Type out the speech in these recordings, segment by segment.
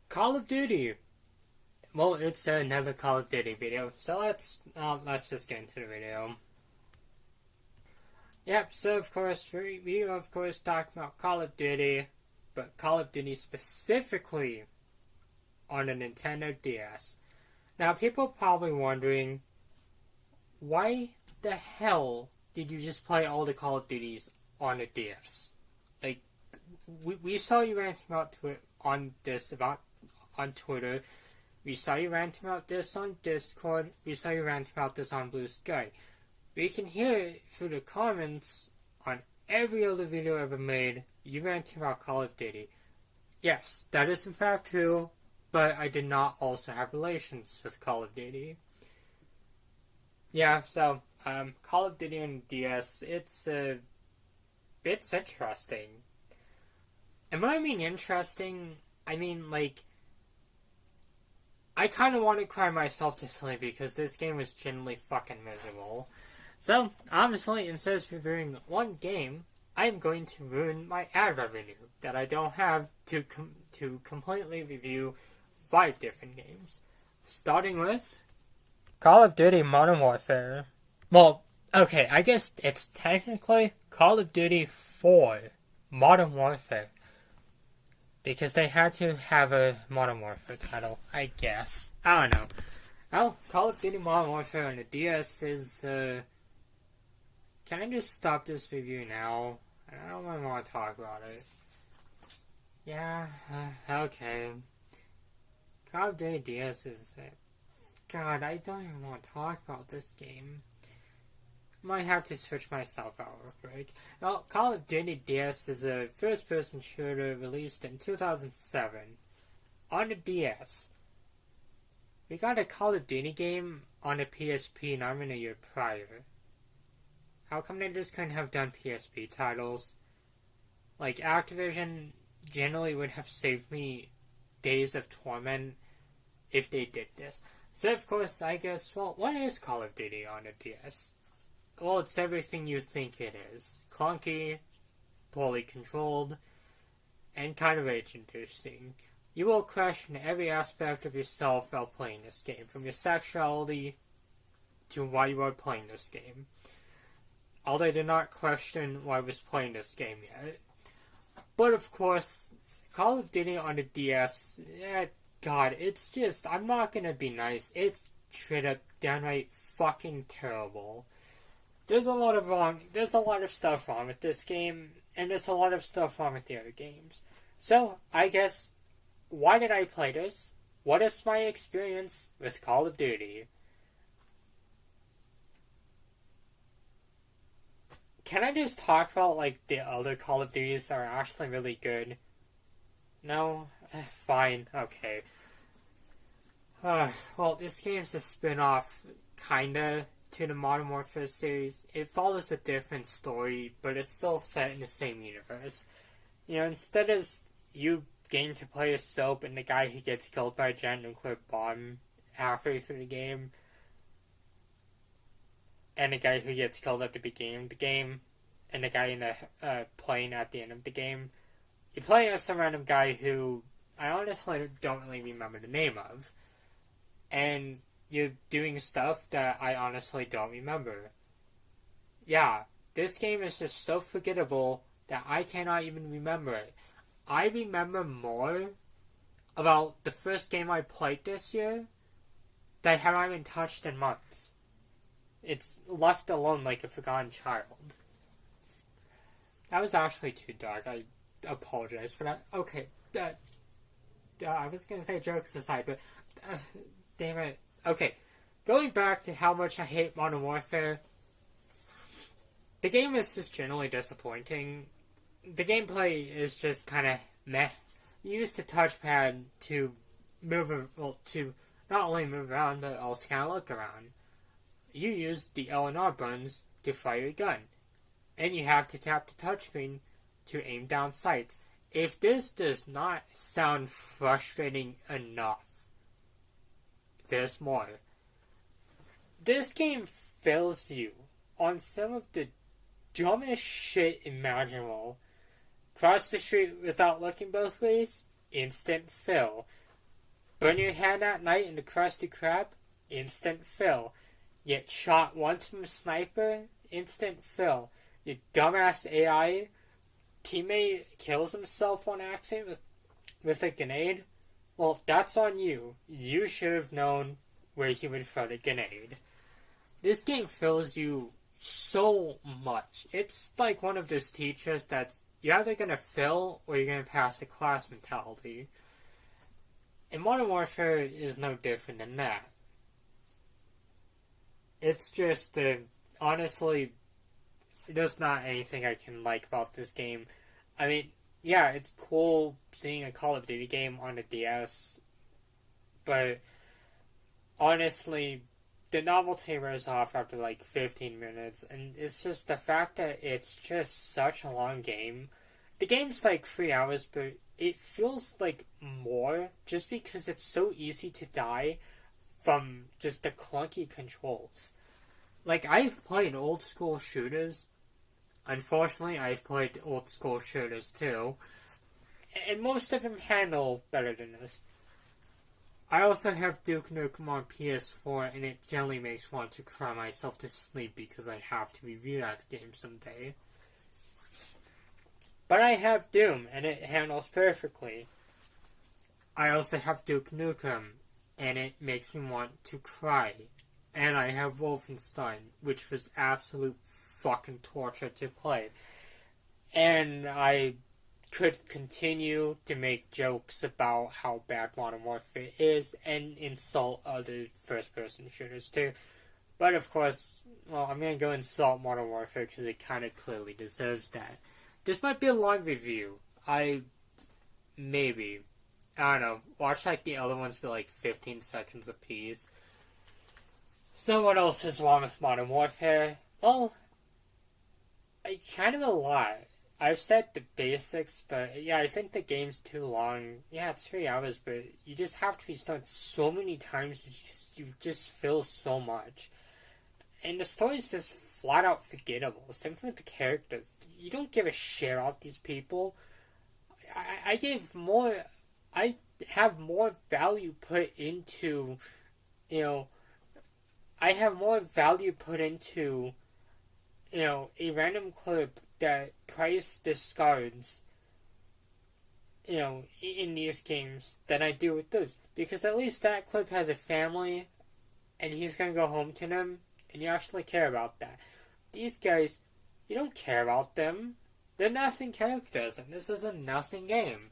Call of Duty. Well, it's another Call of Duty video, so let's just get into the video. Yep. So of course we are of course talking about Call of Duty, but Call of Duty specifically on a Nintendo DS. Now people are probably wondering, why the hell did you just play all the Call of Duties on a DS? Like, we saw you ranting about on Twitter. We saw you ranting about this on Discord. We saw you ranting about this on Blue Sky. We can hear it through the comments on every other video ever made. You ranting about Call of Duty. Yes, that is in fact true, but I did not also have relations with Call of Duty. Yeah, so, Call of Duty on DS, it's interesting. And when I mean interesting, I mean, like, I kind of want to cry myself to sleep because this game is genuinely fucking miserable. So, obviously, instead of reviewing one game, I'm going to ruin my ad revenue that I don't have to completely review 5 different games. Starting with Call of Duty Modern Warfare. Well, okay, I guess it's technically Call of Duty 4 Modern Warfare. Because they had to have a Modern Warfare title, I guess. I don't know. Well, Call of Duty Modern Warfare on the DS is, Can I just stop this review now? I don't really want to talk about it. Yeah, okay. Call of Duty DS is, God, I don't even want to talk about this game. Might have to switch myself out real quick. Well, Call of Duty DS is a first-person shooter released in 2007 on the DS. We got a Call of Duty game on the PSP not even a year prior. How come they just couldn't have done PSP titles? Like, Activision generally would have saved me days of torment if they did this. So, of course, I guess, well, what is Call of Duty on the DS? Well, it's everything you think it is. Clunky, poorly controlled, and kind of age-inducing. You will question every aspect of yourself while playing this game, from your sexuality to why you are playing this game. Although I did not question why I was playing this game yet. But of course, Call of Duty on the DS, God, it's just, I'm not gonna be nice, it's straight up downright fucking terrible. There's a lot of stuff wrong with this game, and there's a lot of stuff wrong with the other games. So, I guess, why did I play this? What is my experience with Call of Duty? Can I just talk about, like, the other Call of Duties that are actually really good? No? Fine, okay. Well, this game's a spin-off, kinda, to the Modern Warfare series. It follows a different story, but it's still set in the same universe. You know, instead of you getting to play as Soap and the guy who gets killed by a giant nuclear bomb halfway through the game, and the guy who gets killed at the beginning of the game, and the guy in the plane at the end of the game, you play as some random guy who I honestly don't really remember the name of. And you're doing stuff that I honestly don't remember. Yeah, this game is just so forgettable that I cannot even remember it. I remember more about the first game I played this year that I haven't even touched in months. It's left alone like a forgotten child. That was actually too dark. I apologize for that. Okay, I was gonna say jokes aside, but damn it. Okay, going back to how much I hate Modern Warfare, the game is just generally disappointing. The gameplay is just kind of meh. You use the touchpad to to not only move around, but also kind of look around. You use the L and R buttons to fire your gun, and you have to tap the touchscreen to aim down sights. If this does not sound frustrating enough, there's more. This game fails you on some of the dumbest shit imaginable. Cross the street without looking both ways? Instant fail. Burn your hand at night in the Krusty Krab, instant fill. Get shot once from a sniper, instant fill. Your dumbass AI teammate kills himself on accident with a grenade. Well, that's on you. You should have known where he would throw the grenade. This game fills you so much. It's like one of those teachers that's you're either going to fail or you're going to pass the class mentality. And Modern Warfare is no different than that. It's just, honestly, there's not anything I can like about this game. I mean, yeah, it's cool seeing a Call of Duty game on the DS, but honestly, the novelty wears off after like 15 minutes, and it's just the fact that it's just such a long game. The game's like 3 hours, but it feels like more just because it's so easy to die from just the clunky controls. Like, I've played old school shooters. Unfortunately, I've played old school shooters too, and most of them handle better than this. I also have Duke Nukem on PS4, and it generally makes me want to cry myself to sleep because I have to review that game someday. But I have Doom, and it handles perfectly. I also have Duke Nukem, and it makes me want to cry. And I have Wolfenstein, which was absolute fucking torture to play. And I could continue to make jokes about how bad Modern Warfare is and insult other first-person shooters too. But of course, well, I'm going to go insult Modern Warfare because it kind of clearly deserves that. This might be a long review. I don't know, watch like the other ones be like 15 seconds apiece. So what else is wrong with Modern Warfare? Well, kind of a lot. I've said the basics, but yeah, I think the game's too long. Yeah, it's 3 hours, but you just have to restart so many times. You just feel so much. And the story's just flat out forgettable. Same thing with the characters. You don't give a shit about these people. I have more value put into, I have more value put into, a random clip that Price discards, in these games than I do with those. Because at least that clip has a family, and he's gonna go home to them, and you actually care about that. These guys, you don't care about them. They're nothing characters, and this is a nothing game.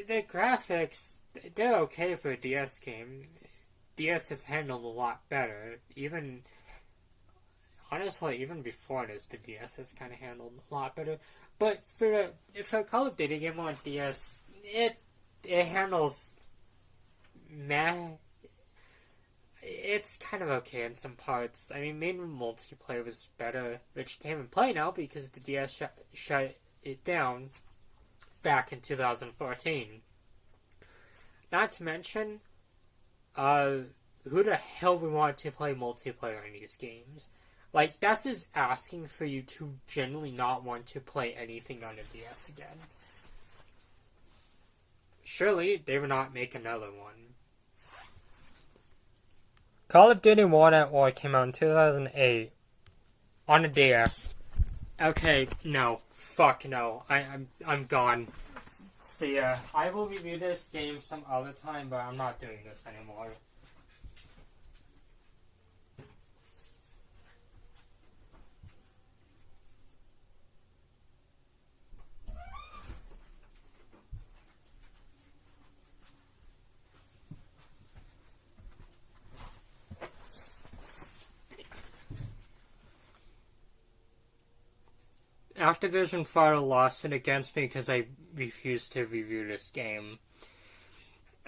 The graphics, they're okay for a DS game. DS has handled a lot better. Honestly, even before this, the DS has kind of handled a lot better. But for a Call of Duty game on DS, it handles meh. It's kind of okay in some parts. I mean, main multiplayer was better, which you can't even play now because the DS shut it down back in 2014. Not to mention, who the hell would want to play multiplayer in these games? Like, that's just asking for you to generally not want to play anything on a DS again. Surely, they would not make another one. Call of Duty World at War came out in 2008 on a DS. Okay, no. Fuck no. I'm gone. See ya. I will review this game some other time, but I'm not doing this anymore. Activision filed a lawsuit against me because I refused to review this game.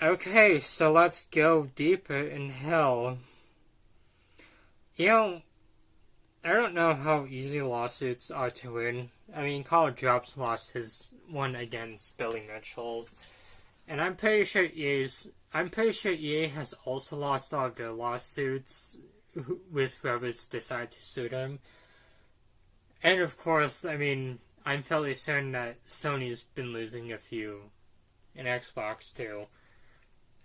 Okay, so let's go deeper in hell. I don't know how easy lawsuits are to win. I mean, Call of Drops lost his one against Billy Mitchell's. And I'm pretty sure EA has also lost all of their lawsuits with whoever's decided to sue them. And of course, I mean, I'm fairly certain that Sony's been losing a few, and Xbox too.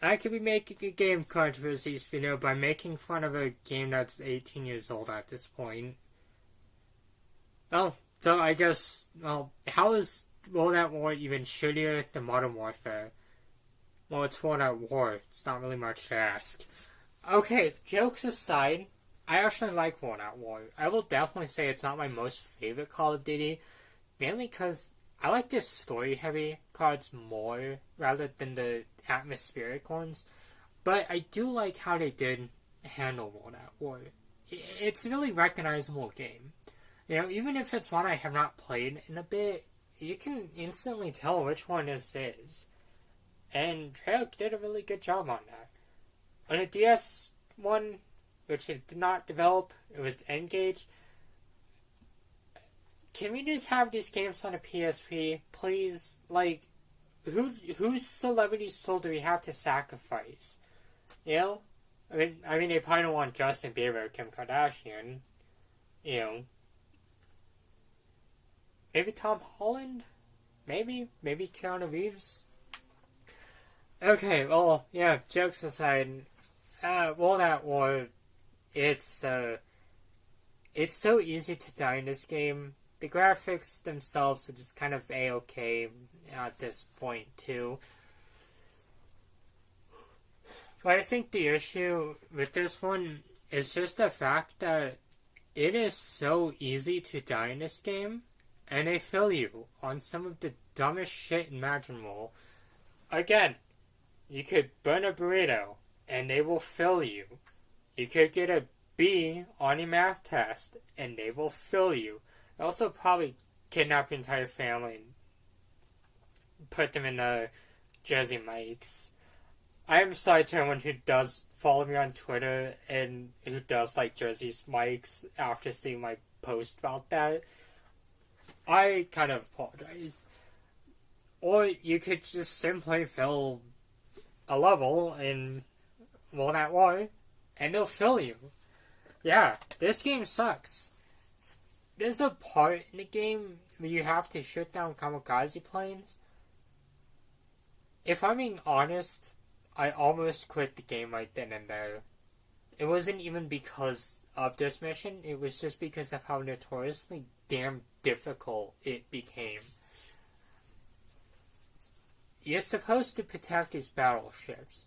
I could be making a game controversies video by making fun of a game that's 18 years old at this point. Well, so I guess, well, how is World at War even shittier than Modern Warfare? Well, it's World at War. It's not really much to ask. Okay, jokes aside, I actually like World at War. I will definitely say it's not my most favorite Call of Duty, mainly because I like the story-heavy cards more rather than the atmospheric ones. But I do like how they did handle World at War. It's a really recognizable game. You know, even if it's one I have not played in a bit, you can instantly tell which one this is. And Treyarch did a really good job on that. On a DS one, which it did not develop, it was N-Gage. Can we just have these games on a PSP, please? Like, whose celebrity soul do we have to sacrifice? You know? I mean, they probably don't want Justin Bieber or Kim Kardashian. You know. Maybe Tom Holland? Maybe Keanu Reeves? Okay, well, yeah, jokes aside, World at War, it's so easy to die in this game. The graphics themselves are just kind of A-okay at this point, too. But I think the issue with this one is just the fact that it is so easy to die in this game, and they fill you on some of the dumbest shit imaginable. Again, you could burn a burrito, and they will fill you. You could get a B on a math test, and they will fill you. Also, probably kidnap your entire family and put them in the Jersey Mike's. I am sorry to everyone who does follow me on Twitter and who does like Jersey Mike's after seeing my post about that. I kind of apologize. Or you could just simply fill a level in World at War, and they'll fill you. Yeah, this game sucks. There's a part in the game where you have to shoot down kamikaze planes. If I'm being honest, I almost quit the game right then and there. It wasn't even because of this mission, it was just because of how notoriously damn difficult it became. You're supposed to protect these battleships,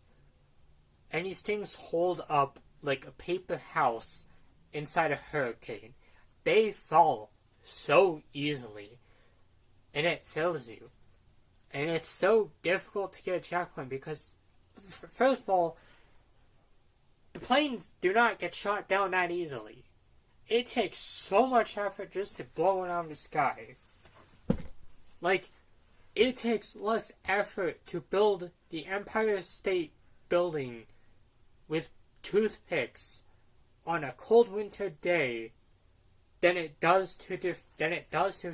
and these things hold up like a paper house inside a hurricane. They fall so easily, and it fills you. And it's so difficult to get a checkpoint because, first of all, the planes do not get shot down that easily. It takes so much effort just to blow it out of the sky. Like, it takes less effort to build the Empire State Building with toothpicks on a cold winter day than it does to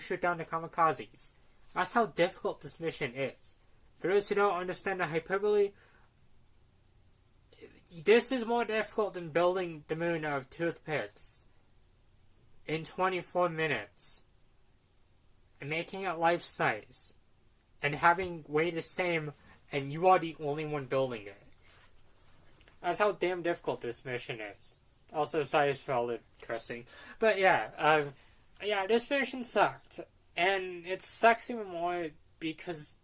shoot down the kamikazes. That's how difficult this mission is. For those who don't understand the hyperbole, this is more difficult than building the moon out of toothpicks in 24 minutes and making it life-size and having weigh the same and you are the only one building it. That's how damn difficult this mission is. Also, sorry for all the cursing. But yeah, this mission sucked. And it sucks even more because,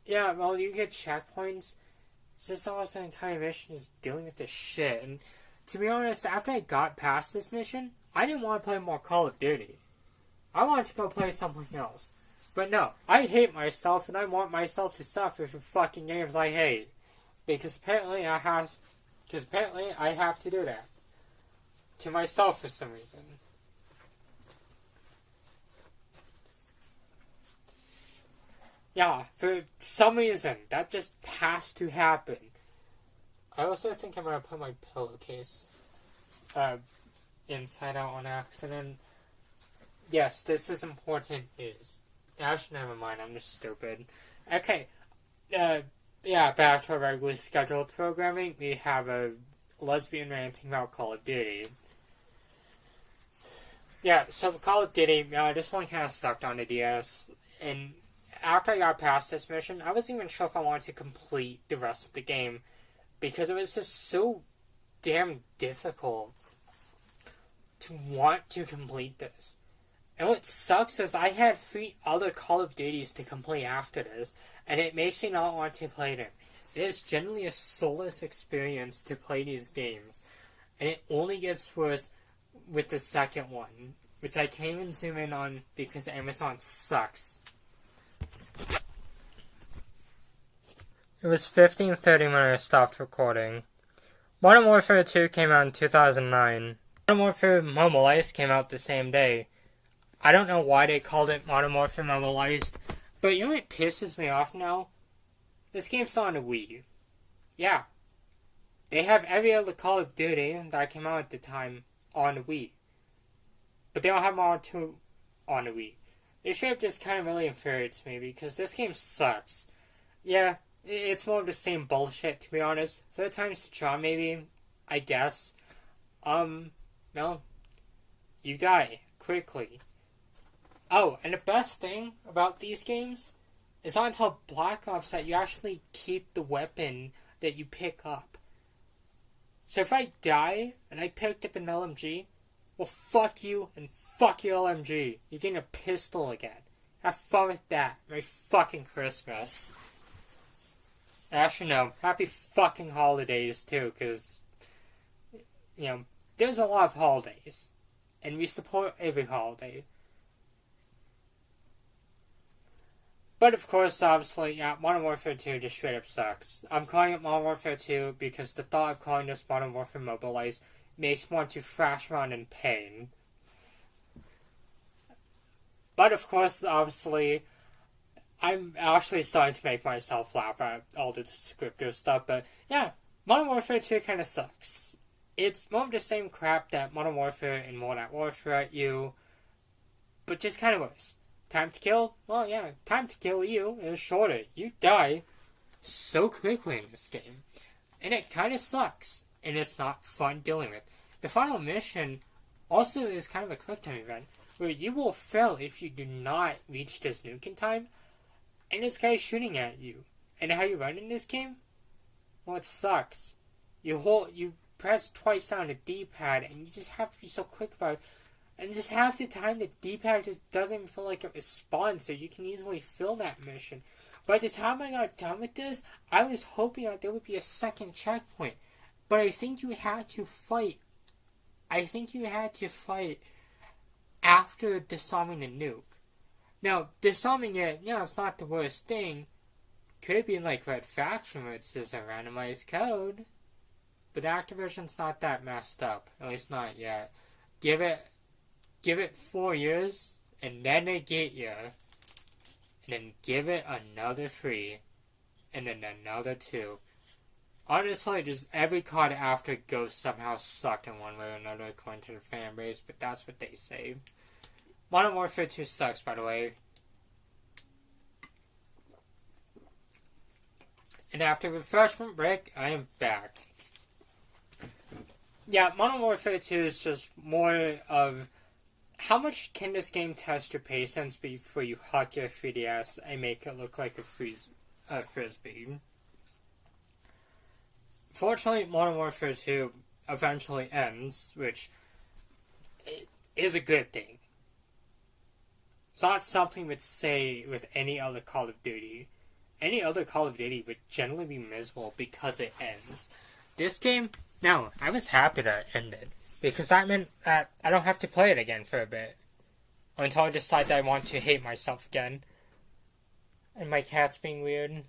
yeah, well, you get checkpoints. It's just almost the entire mission is dealing with this shit. And to be honest, after I got past this mission, I didn't want to play more Call of Duty. I wanted to go play something else. But no, I hate myself and I want myself to suffer for fucking games I hate. Because apparently I have to do that. To myself for some reason. Yeah, for some reason, that just has to happen. I also think I'm gonna put my pillowcase inside out on accident. Yes, this is important news. Actually, never mind, I'm just stupid. Okay, back to our regularly scheduled programming. We have a lesbian ranting about Call of Duty. Yeah, so Call of Duty, this one kind of sucked on the DS, and after I got past this mission, I wasn't even sure if I wanted to complete the rest of the game because it was just so damn difficult to want to complete this. And what sucks is I had 3 other Call of Duties to complete after this, and it makes me not want to play them. It is generally a soulless experience to play these games, and it only gets worse with the second one, which I can't even zoom in on because Amazon sucks. It was 15:30 when I stopped recording. Modern Warfare 2 came out in 2009. Modern Warfare Mobilized came out the same day. I don't know why they called it Modern Warfare Mobilized, but you know what pisses me off now? This game's on the Wii. Yeah. They have every other Call of Duty that came out at the time on the Wii. But they don't have Modern 2 on the Wii. This shit just kind of really infuriates me because this game sucks. Yeah, it's more of the same bullshit, to be honest. 3rd time's the charm, maybe. I guess. No. You die. Quickly. Oh, and the best thing about these games is not until Black Ops that you actually keep the weapon that you pick up. So if I die, and I picked up an LMG, well fuck you, and fuck your LMG. You're getting a pistol again. Have fun with that. Merry fucking Christmas. Actually, no. Happy fucking holidays, too, because, you know, there's a lot of holidays. And we support every holiday. But, of course, obviously, yeah, Modern Warfare 2 just straight up sucks. I'm calling it Modern Warfare 2 because the thought of calling this Modern Warfare Mobilized makes me want to thrash around in pain. But, of course, obviously, I'm actually starting to make myself laugh at all the descriptive stuff, but yeah, Modern Warfare 2 kind of sucks. It's more of the same crap that Modern Warfare and Modern Warfare at you, but just kind of worse. Time to kill? Well, yeah, time to kill you is shorter. You die so quickly in this game. And it kind of sucks, and it's not fun dealing with. The final mission also is kind of a quick time event, where you will fail if you do not reach this nuke in time, and this guy's shooting at you. And how you run in this game? Well, it sucks. You press twice on the D-pad, and you just have to be so quick about it. And just half the time, the D-pad just doesn't feel like it responds, so you can easily fill that mission. By the time I got done with this, I was hoping that there would be a second checkpoint. But I think you had to fight. After disarming the nuke. Now, disarming it, it's not the worst thing. Could be like Red Faction where it says a randomized code. But Activision's not that messed up. At least not yet. Give it 4 years, and then they get you. And then give it another 3. And then another 2. Honestly, just every COD after Ghost somehow sucked in one way or another according to the fan base, but that's what they say. Modern Warfare 2 sucks, by the way. And after refreshment break, I am back. Yeah, Modern Warfare 2 is just more of how much can this game test your patience before you huck your 3DS and make it look like a frisbee. Fortunately, Modern Warfare 2 eventually ends, which is a good thing. It's not something we'd say with any other Call of Duty. Any other Call of Duty would generally be miserable because it ends. This game, no, I was happy that it ended. Because that meant that I don't have to play it again for a bit. Until I decide that I want to hate myself again. And my cat's being weird.